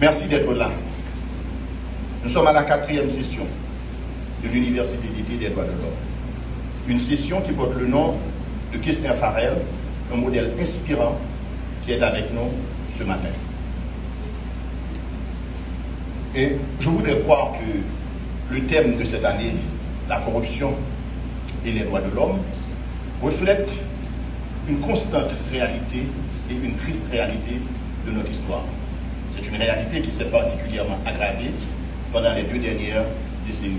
Merci d'être là. Nous sommes à la 4e session de l'Université d'été des droits de l'homme. Une session qui porte le nom de Christian Farel, un modèle inspirant qui est avec nous ce matin. Et je voudrais croire que le thème de cette année, la corruption et les droits de l'homme, reflète une constante réalité et une triste réalité de notre histoire. C'est une réalité qui s'est particulièrement aggravée pendant les 2 dernières décennies.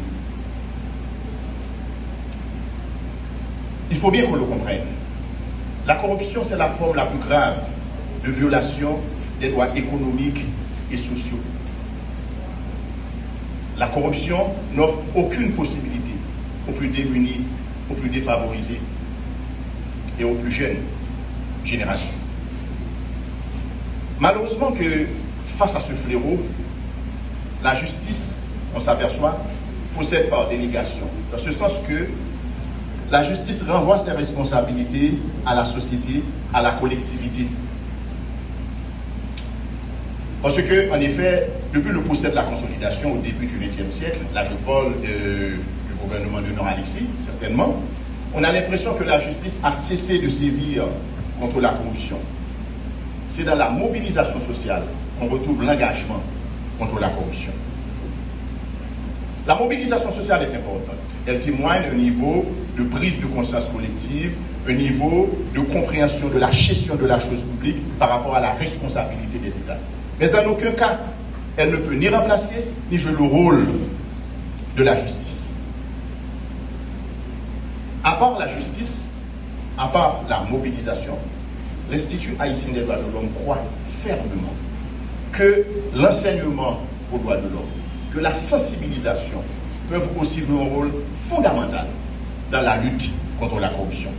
Il faut bien qu'on le comprenne. La corruption, c'est la forme la plus grave de violation des droits économiques et sociaux. La corruption n'offre aucune possibilité aux plus démunis, aux plus défavorisés et aux plus jeunes générations. Malheureusement que face à ce fléau, la justice, on s'aperçoit, procède par délégation. Dans ce sens que la justice renvoie ses responsabilités à la société, à la collectivité. Parce que, en effet, depuis le procès de la consolidation au début du XXe siècle, là je parle du gouvernement de Nord-Alexis, certainement, on a l'impression que la justice a cessé de sévir contre la corruption. C'est dans la mobilisation sociale qu'on retrouve l'engagement contre la corruption. La mobilisation sociale est importante. Elle témoigne un niveau de prise de conscience collective, un niveau de compréhension de la gestion de la chose publique par rapport à la responsabilité des États. Mais en aucun cas, elle ne peut ni remplacer, ni jouer le rôle de la justice. À part la justice, à part la mobilisation, l'Institut haïtien des droits de l'homme croit fermement que l'enseignement aux droits de l'homme, que la sensibilisation peuvent aussi jouer un rôle fondamental dans la lutte contre la corruption.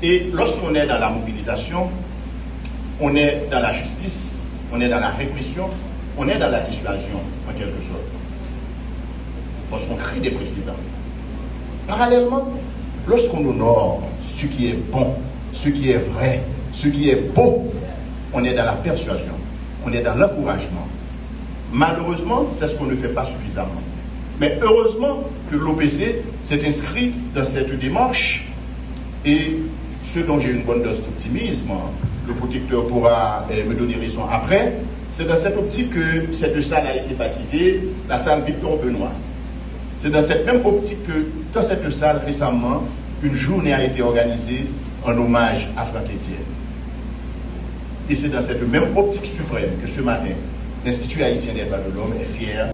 Et lorsqu'on est dans la mobilisation, on est dans la justice, on est dans la répression, on est dans la dissuasion, en quelque sorte. Parce qu'on crée des précédents. Parallèlement, lorsqu'on honore ce qui est bon, ce qui est vrai, ce qui est beau, on est dans la persuasion, on est dans l'encouragement. Malheureusement, c'est ce qu'on ne fait pas suffisamment. Mais heureusement que l'OPC s'est inscrit dans cette démarche et ce dont j'ai une bonne dose d'optimisme, le protecteur pourra me donner raison après, c'est dans cette optique que cette salle a été baptisée la salle Victor Benoît. C'est dans cette même optique que dans cette salle récemment, une journée a été organisée en hommage à Franck Etienne. Et c'est dans cette même optique suprême que ce matin, l'Institut haïtien des droits de l'homme est fier